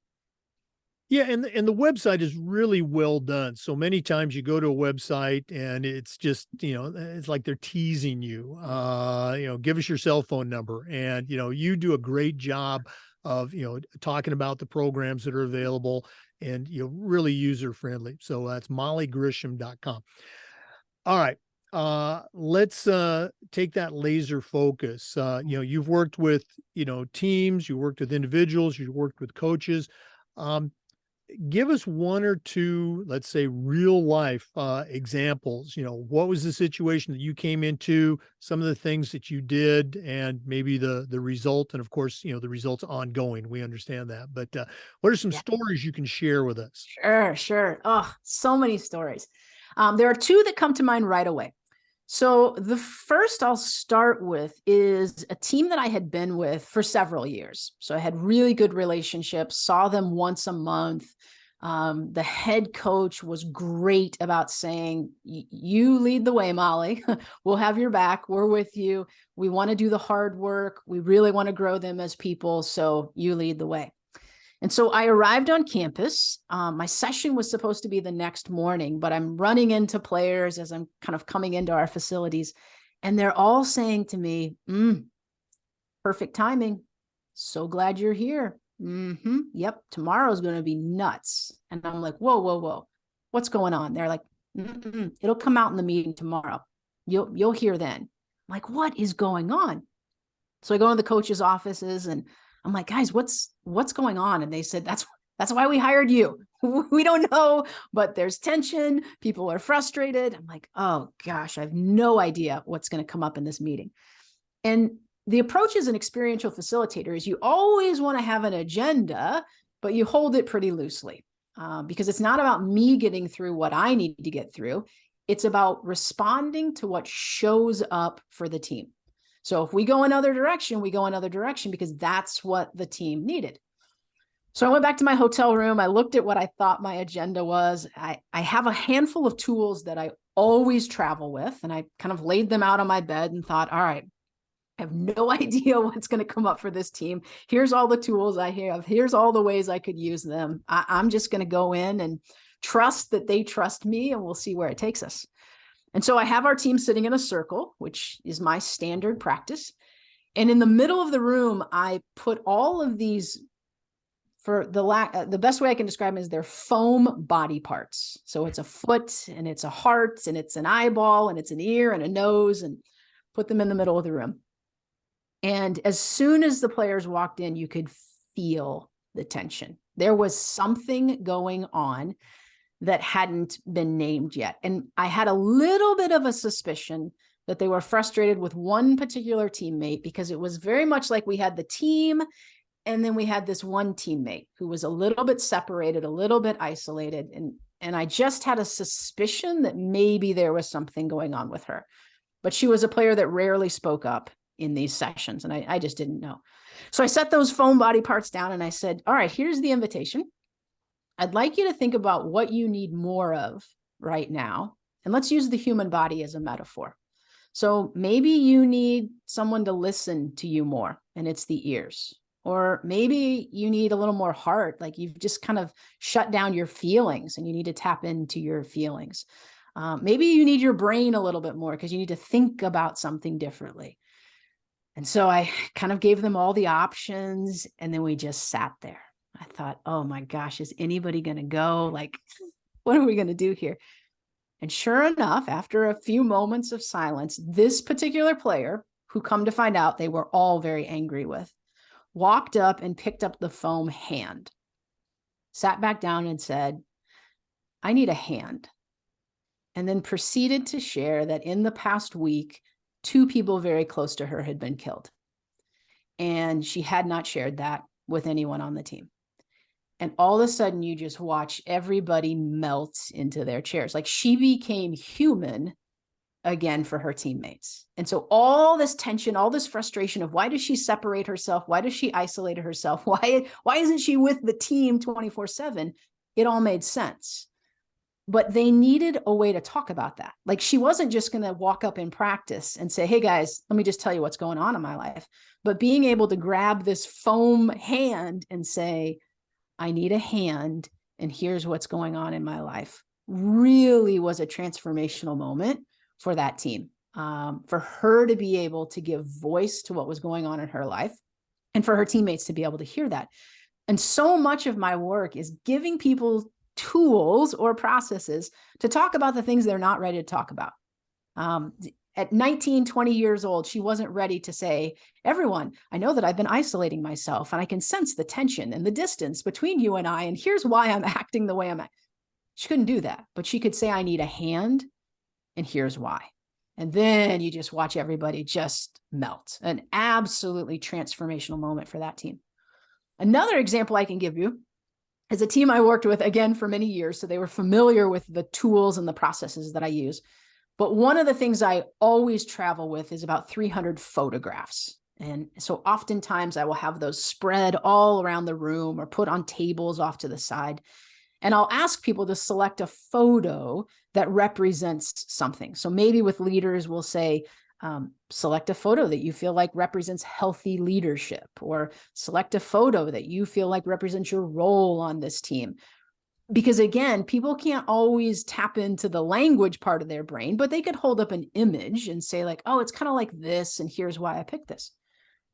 Yeah, and the website is really well done. So many times you go to a website and it's just, it's like they're teasing you. Give us your cell phone number. And, you do a great job of, talking about the programs that are available and, really user friendly. So that's mollygrisham.com. All right. Let's take that laser focus. You've worked with, teams, you worked with individuals, you worked with coaches. Give us one or two, let's say, real life examples. What was the situation that you came into, some of the things that you did, and maybe the result, and of course, the results ongoing. We understand that, but what are some stories you can share with us? Sure. Oh, so many stories. There are two that come to mind right away. So the first I'll start with is a team that I had been with for several years. So I had really good relationships, saw them once a month. The head coach was great about saying, you lead the way, Molly. We'll have your back. We're with you. We want to do the hard work. We really want to grow them as people. So you lead the way. And so I arrived on campus. My session was supposed to be the next morning, but I'm running into players as I'm kind of coming into our facilities. And they're all saying to me, perfect timing. So glad you're here. Yep. Tomorrow's going to be nuts. And I'm like, whoa. What's going on? They're like, it'll come out in the meeting tomorrow. You'll hear then. I'm like, what is going on? So I go into the coach's offices and I'm like, guys, what's going on? And they said, that's why we hired you. We don't know, but there's tension. People are frustrated. I'm like, oh gosh, I have no idea what's going to come up in this meeting. And the approach as an experiential facilitator is you always want to have an agenda, but you hold it pretty loosely because it's not about me getting through what I need to get through. It's about responding to what shows up for the team. So if we go another direction, we go another direction because that's what the team needed. So I went back to my hotel room. I looked at what I thought my agenda was. I have a handful of tools that I always travel with, and I kind of laid them out on my bed and thought, all right, I have no idea what's going to come up for this team. Here's all the tools I have. Here's all the ways I could use them. I'm just going to go in and trust that they trust me, and we'll see where it takes us. And so I have our team sitting in a circle, which is my standard practice. And in the middle of the room, I put all of these, for the best way I can describe them is they're foam body parts. So it's a foot and it's a heart and it's an eyeball and it's an ear and a nose, and put them in the middle of the room. And as soon as the players walked in, you could feel the tension. There was something going on that hadn't been named yet. And I had a little bit of a suspicion that they were frustrated with one particular teammate because it was very much like we had the team and then we had this one teammate who was a little bit separated, a little bit isolated. And I just had a suspicion that maybe there was something going on with her. but she was a player that rarely spoke up in these sessions. And I just didn't know. So I set those foam body parts down and I said, all right, here's the invitation. I'd like you to think about what you need more of right now. And let's use the human body as a metaphor. So maybe you need someone to listen to you more, and it's the ears. Or maybe you need a little more heart, like you've just kind of shut down your feelings and you need to tap into your feelings. Maybe you need your brain a little bit more because you need to think about something differently. And so I kind of gave them all the options, and then we just sat there. I thought, oh my gosh, is anybody going to go? Like, what are we going to do here? And sure enough, after a few moments of silence, this particular player, who come to find out they were all very angry with, walked up and picked up the foam hand, sat back down and said, I need a hand. And then proceeded to share that in the past week, 2 people very close to her had been killed. And she had not shared that with anyone on the team. And all of a sudden, you just watch everybody melt into their chairs. Like, she became human again for her teammates. And so all this tension, all this frustration of why does she separate herself? Why does she isolate herself? Why isn't she with the team 24/7? It all made sense. But they needed a way to talk about that. Like, she wasn't just going to walk up in practice and say, hey guys, let me just tell you what's going on in my life. But being able to grab this foam hand and say, I need a hand, and here's what's going on in my life, really was a transformational moment for that team. For her to be able to give voice to what was going on in her life, and for her teammates to be able to hear that. And so much of my work is giving people tools or processes to talk about the things they're not ready to talk about. At 19, 20 years old, she wasn't ready to say, everyone, I know that I've been isolating myself and I can sense the tension and the distance between you and I, and here's why I'm acting the way I'm acting. She couldn't do that, but she could say, I need a hand, and here's why. And then you just watch everybody just melt. An absolutely transformational moment for that team. Another example I can give you is a team I worked with, again, for many years. So they were familiar with the tools and the processes that I use. But one of the things I always travel with is about 300 photographs. And so oftentimes I will have those spread all around the room or put on tables off to the side. And I'll ask people to select a photo that represents something. So maybe with leaders, we'll say, select a photo that you feel like represents healthy leadership, or select a photo that you feel like represents your role on this team. Because again, people can't always tap into the language part of their brain, but they could hold up an image and say like, oh, it's kind of like this, and here's why I picked this.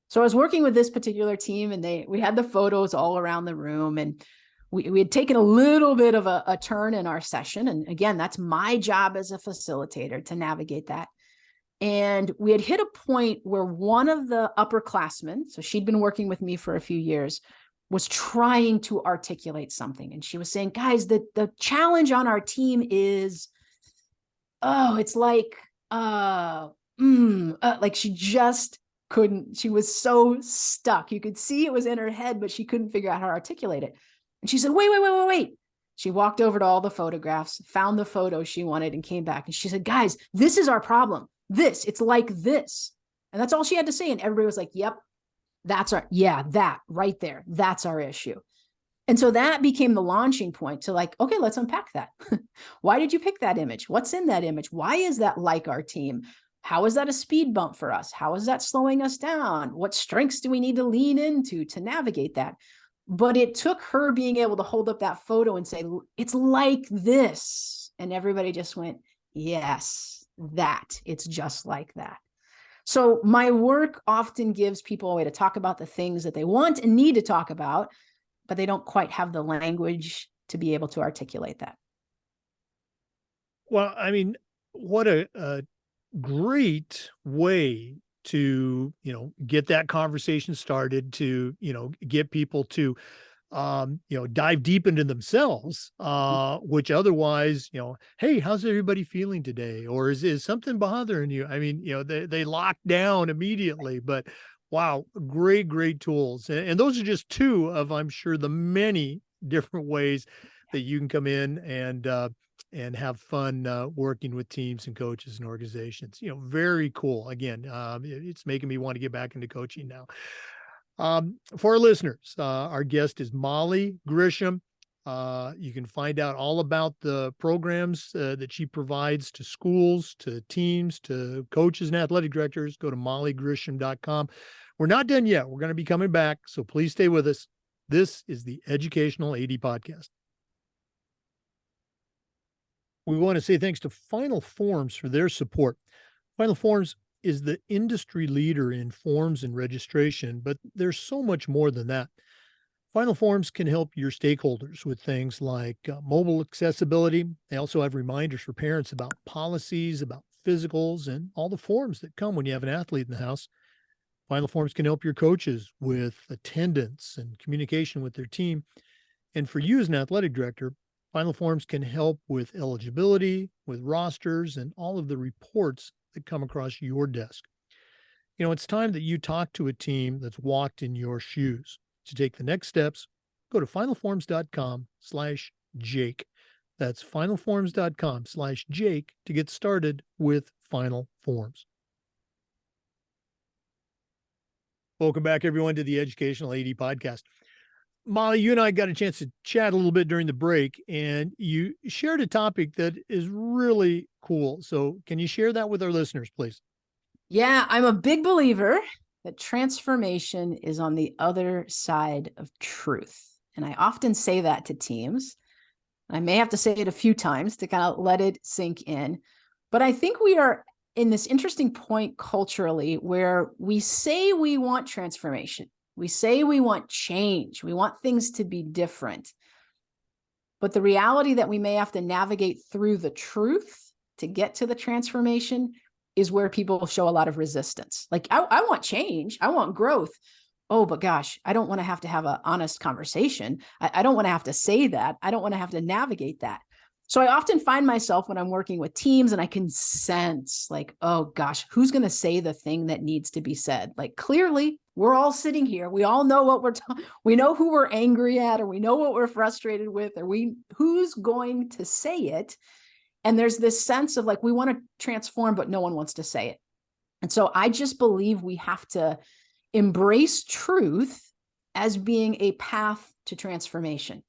So I was working with this particular team, and we had the photos all around the room, and we had taken a little bit of a turn in our session. And again, that's my job as a facilitator, to navigate that. And we had hit a point where one of the upperclassmen, so she'd been working with me for a few years, was trying to articulate something. And she was saying, guys, the challenge on our team is, it's like, like she just couldn't, she was so stuck. You could see it was in her head, but she couldn't figure out how to articulate it. And she said, wait. She walked over to all the photographs, found the photo she wanted, and came back. And she said, guys, this is our problem. It's like this. And that's all she had to say. And everybody was like, yep, that right there. That's our issue. And so that became the launching point to like, okay, let's unpack that. Why did you pick that image? What's in that image? Why is that like our team? How is that a speed bump for us? How is that slowing us down? What strengths do we need to lean into to navigate that? But it took her being able to hold up that photo and say, it's like this. And everybody just went, yes, it's just like that. So my work often gives people a way to talk about the things that they want and need to talk about, but they don't quite have the language to be able to articulate that. Well, I mean, what a great way to, get that conversation started, to, get people to, dive deep into themselves, which otherwise, hey, how's everybody feeling today? Or is something bothering you? I mean, they lock down immediately, but wow, great tools. And those are just two of, I'm sure, the many different ways that you can come in and and have fun working with teams and coaches and organizations. Very cool. Again, it's making me want to get back into coaching now. For our listeners, our guest is Molly Grisham. You can find out all about the programs that she provides to schools, to teams, to coaches and athletic directors. Go to mollygrisham.com. We're not done yet. We're going to be coming back, so please stay with us. This is the Educational AD Podcast. We want to say thanks to Final Forms for their support. Final Forms is the industry leader in forms and registration, but there's so much more than that. Final Forms can help your stakeholders with things like mobile accessibility. They also have reminders for parents about policies, about physicals, and all the forms that come when you have an athlete in the house. Final Forms can help your coaches with attendance and communication with their team. And for you as an athletic director, Final Forms can help with eligibility, with rosters, and all of the reports that come across your desk. It's time that you talk to a team that's walked in your shoes. To take the next steps, go to finalforms.com/Jake. That's finalforms.com/Jake to get started with Final Forms. Welcome back, everyone, to the Educational AD Podcast. Molly, you and I got a chance to chat a little bit during the break, and you shared a topic that is really cool. So can you share that with our listeners, please? Yeah, I'm a big believer that transformation is on the other side of truth. And I often say that to teams. I may have to say it a few times to kind of let it sink in. But I think we are in this interesting point culturally where we say we want transformation. We say we want change. We want things to be different. But the reality that we may have to navigate through the truth to get to the transformation is where people show a lot of resistance. Like, I want change. I want growth. Oh, but gosh, I don't want to have an honest conversation. I don't want to have to say that. I don't want to have to navigate that. So I often find myself when I'm working with teams and I can sense like, oh gosh, who's going to say the thing that needs to be said? Like, clearly we're all sitting here. We all know what we know who we're angry at, or we know what we're frustrated with, or who's going to say it. And there's this sense of like, we want to transform, but no one wants to say it. And so I just believe we have to embrace truth as being a path to transformation.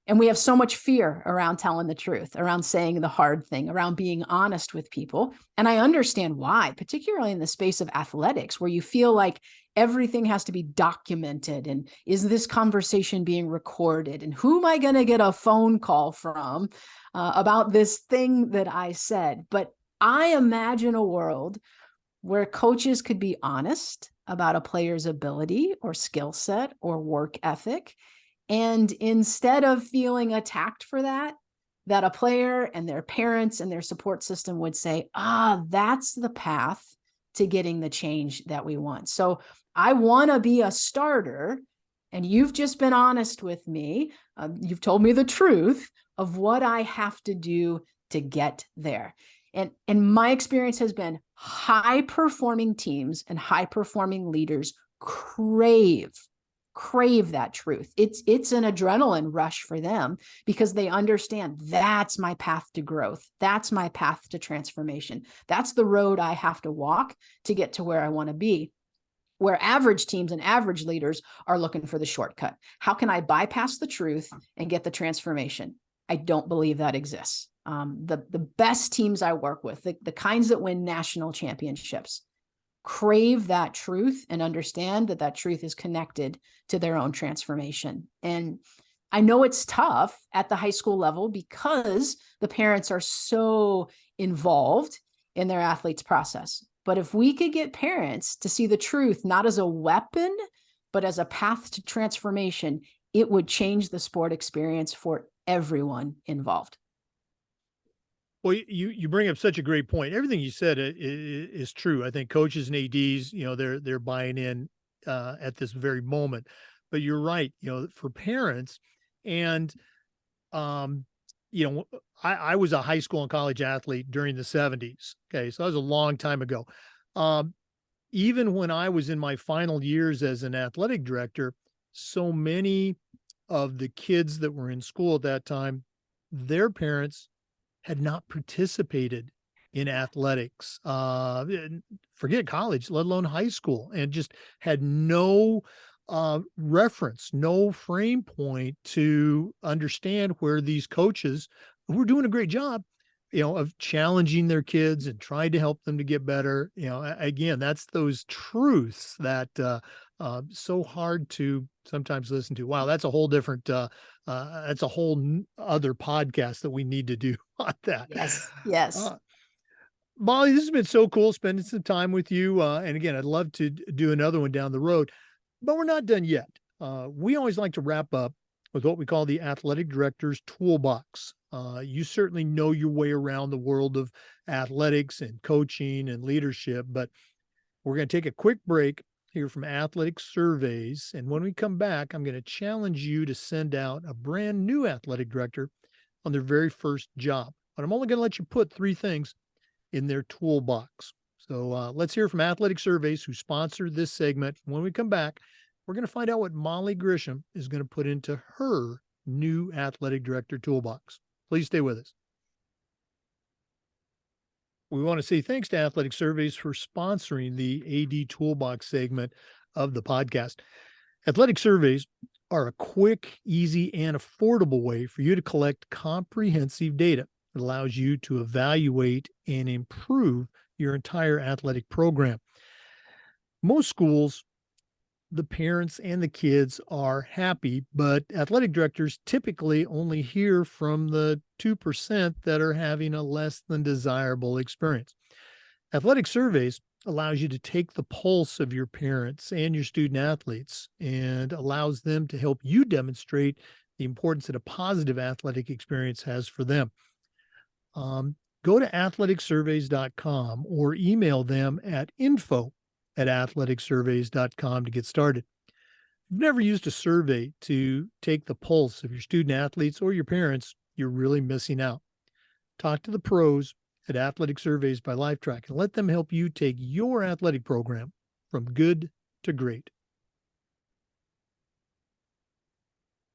And we have so much fear around telling the truth, around saying the hard thing, around being honest with people. And I understand why, particularly in the space of athletics, where you feel like everything has to be documented. And is this conversation being recorded? And who am I going to get a phone call from about this thing that I said? But I imagine a world where coaches could be honest about a player's ability or skill set or work ethic. And instead of feeling attacked for that a player and their parents and their support system would say, that's the path to getting the change that we want. So I want to be a starter, and you've just been honest with me. You've told me the truth of what I have to do to get there. And my experience has been high-performing teams and high-performing leaders crave that truth. It's an adrenaline rush for them because they understand that's my path to growth. That's my path to transformation. That's the road I have to walk to get to where I want to be. Where average teams and average leaders are looking for the shortcut. How can I bypass the truth and get the transformation? I don't believe that exists. The best teams I work with, the kinds that win national championships, crave that truth and understand that truth is connected to their own transformation. And I know it's tough at the high school level because the parents are so involved in their athletes' process. But if we could get parents to see the truth not as a weapon, but as a path to transformation, it would change the sport experience for everyone involved. Well, you bring up such a great point. Everything you said is true. I think coaches and ADs, they're buying in at this very moment. But you're right. For parents, and I was a high school and college athlete during the 70s. Okay, so that was a long time ago. Even when I was in my final years as an athletic director, so many of the kids that were in school at that time, their parents had not participated in athletics, forget college, let alone high school, and just had no reference, no frame point to understand where these coaches who were doing a great job, of challenging their kids and trying to help them to get better. Again, that's those truths that so hard to sometimes listen to. Wow, that's a whole different, that's a whole other podcast that we need to do on that. Yes. Yes. Uh, Molly, this has been so cool spending some time with you. And again, I'd love to do another one down the road, but we're not done yet. We always like to wrap up with what we call the athletic director's toolbox. You certainly know your way around the world of athletics and coaching and leadership, but we're going to take a quick break here from Athletic Surveys. And when we come back, I'm going to challenge you to send out a brand new athletic director on their very first job. But I'm only going to let you put 3 things in their toolbox. So let's hear from Athletic Surveys, who sponsored this segment. When we come back, we're going to find out what Molly Grisham is going to put into her new athletic director toolbox. Please stay with us. We want to say thanks to Athletic Surveys for sponsoring the AD Toolbox segment of the podcast. Athletic Surveys are a quick, easy, and affordable way for you to collect comprehensive data. It allows you to evaluate and improve your entire athletic program. Most schools, the parents and the kids are happy, but athletic directors typically only hear from the 2% that are having a less than desirable experience. Athletic Surveys allows you to take the pulse of your parents and your student athletes and allows them to help you demonstrate the importance that a positive athletic experience has for them. Go to athleticsurveys.com or email them at info@athleticsurveys.com to get started. If you've never used a survey to take the pulse of your student athletes or your parents, you're really missing out. Talk to the pros at Athletic Surveys by Lifetrack and let them help you take your athletic program from good to great.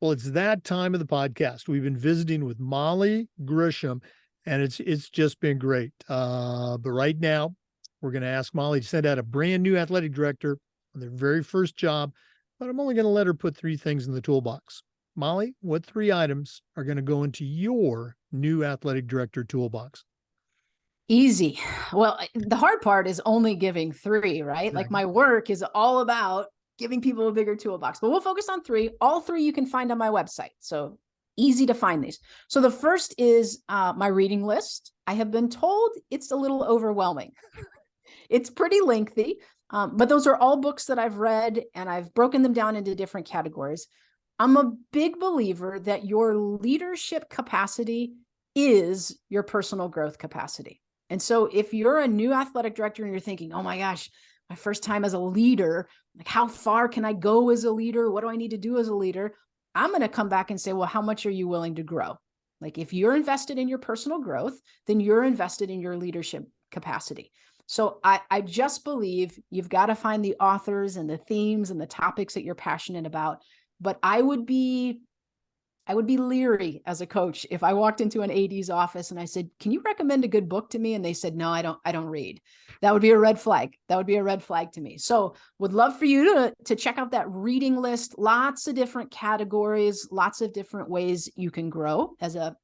Well, it's that time of the podcast. We've been visiting with Molly Grisham, and it's just been great. But right now, we're going to ask Molly to send out a brand new athletic director on their very first job, but I'm only going to let her put 3 things in the toolbox. Molly, what 3 items are going to go into your new athletic director toolbox? Easy. Well, the hard part is only giving 3, right? Like my work is all about giving people a bigger toolbox, but we'll focus on 3. All 3 you can find on my website. So easy to find these. So the first is my reading list. I have been told it's a little overwhelming. It's pretty lengthy, but those are all books that I've read, and I've broken them down into different categories. I'm a big believer that your leadership capacity is your personal growth capacity. And so if you're a new athletic director and you're thinking, oh my gosh, my first time as a leader, like how far can I go as a leader? What do I need to do as a leader? I'm going to come back and say, well, how much are you willing to grow? Like if you're invested in your personal growth, then you're invested in your leadership capacity. So I just believe you've got to find the authors and the themes and the topics that you're passionate about. But I would be leery as a coach if I walked into an AD's office and I said, can you recommend a good book to me? And they said, no, I don't read. That would be a red flag. That would be a red flag to me. So would love for you to check out that reading list. Lots of different categories, lots of different ways you can grow as a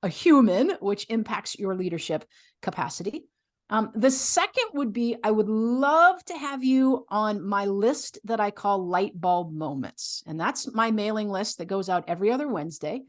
human, which impacts your leadership capacity. The second would be, I would love to have you on my list that I call light bulb moments. And that's my mailing list that goes out every other Wednesday.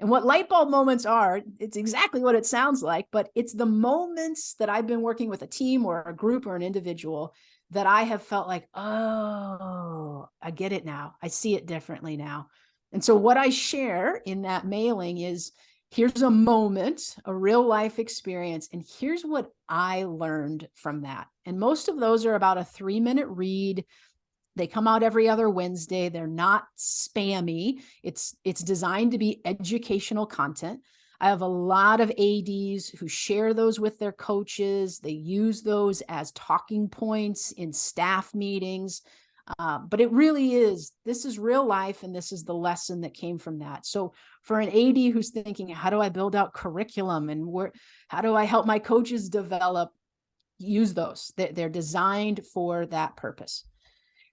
And what light bulb moments are, it's exactly what it sounds like, but it's the moments that I've been working with a team or a group or an individual that I have felt like, oh, I get it now. I see it differently now. And so what I share in that mailing is, here's a moment, a real life experience, and here's what I learned from that. And most of those are about a 3-minute read. They come out every other Wednesday. They're not spammy. It's designed to be educational content. I have a lot of ADs who share those with their coaches. They use those as talking points in staff meetings. But it really is, this is real life, and this is the lesson that came from that. So for an AD who's thinking, how do I build out curriculum, and how do I help my coaches develop, use those. They're designed for that purpose.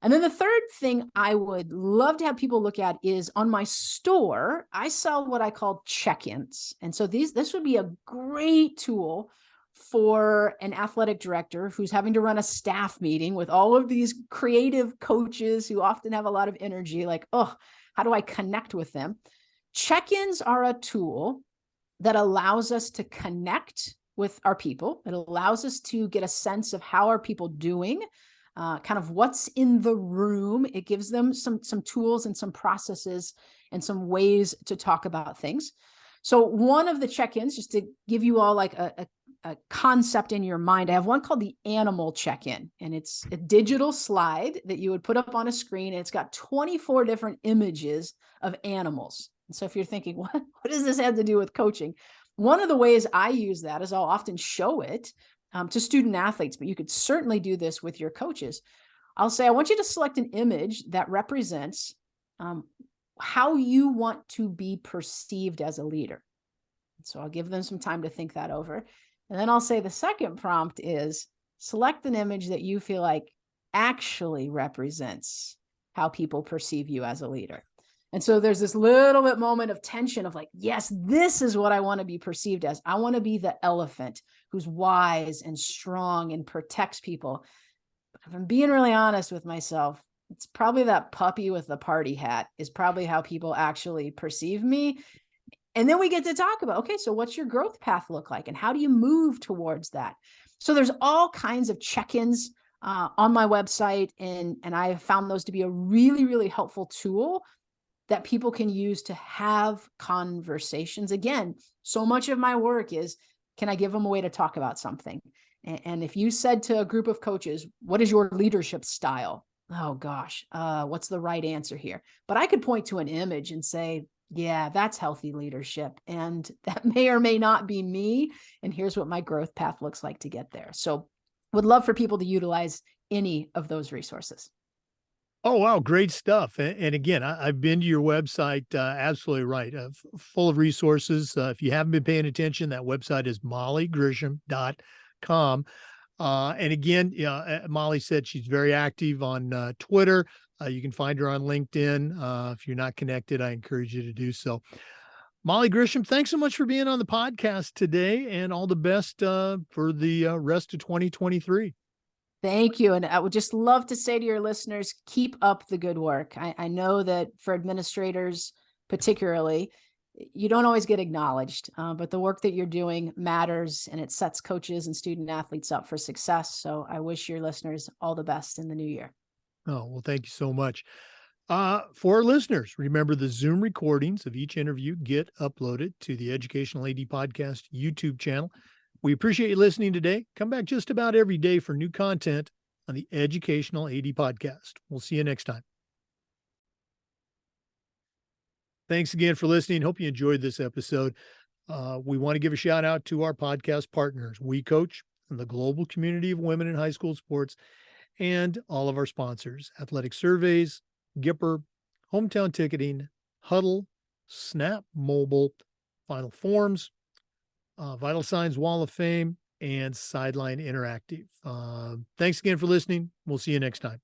And then the third thing I would love to have people look at is, on my store, I sell what I call check-ins. And so this would be a great tool for an athletic director who's having to run a staff meeting with all of these creative coaches who often have a lot of energy, like, oh, how do I connect with them? Check-ins are a tool that allows us to connect with our people. It allows us to get a sense of how are people doing, kind of what's in the room. It gives them some tools and some processes and some ways to talk about things. So one of the check-ins, just to give you all like a concept in your mind, I have one called the animal check-in, and it's a digital slide that you would put up on a screen, and it's got 24 different images of animals. And so if you're thinking, what does this have to do with coaching? One of the ways I use that is I'll often show it to student athletes, but you could certainly do this with your coaches. I'll say, I want you to select an image that represents how you want to be perceived as a leader. So I'll give them some time to think that over. And then I'll say the second prompt is, select an image that you feel like actually represents how people perceive you as a leader. And so there's this little bit moment of tension of like, yes, this is what I want to be perceived as. I want to be the elephant who's wise and strong and protects people. But if I'm being really honest with myself, it's probably that puppy with the party hat is probably how people actually perceive me. And then we get to talk about, okay, so what's your growth path look like? And how do you move towards that? So there's all kinds of check-ins on my website. And I have found those to be a really, really helpful tool that people can use to have conversations. Again, so much of my work is, can I give them a way to talk about something? And if you said to a group of coaches, what is your leadership style? Oh gosh, what's the right answer here? But I could point to an image and say, yeah, that's healthy leadership. And that may or may not be me. And here's what my growth path looks like to get there. So would love for people to utilize any of those resources. Oh, wow. Great stuff. And again, I've been to your website. Absolutely right. Full of resources. If you haven't been paying attention, that website is mollygrisham.com. And again, Molly said she's very active on Twitter. You can find her on LinkedIn. If you're not connected, I encourage you to do so. Molly Grisham, thanks so much for being on the podcast today, and all the best for the rest of 2023. Thank you. And I would just love to say to your listeners, keep up the good work. I know that for administrators, particularly, you don't always get acknowledged, but the work that you're doing matters, and it sets coaches and student athletes up for success. So I wish your listeners all the best in the new year. Oh, well, thank you so much. For our listeners, remember the Zoom recordings of each interview get uploaded to the Educational AD Podcast YouTube channel. We appreciate you listening today. Come back just about every day for new content on the Educational AD Podcast. We'll see you next time. Thanks again for listening. Hope you enjoyed this episode. We want to give a shout out to our podcast partners, We Coach, and the global community of women in high school sports, and all of our sponsors, Athletic Surveys, Gipper, Hometown Ticketing, Huddle, Snap Mobile, Final Forms, Vital Signs Wall of Fame, and Sideline Interactive. Thanks again for listening. We'll see you next time.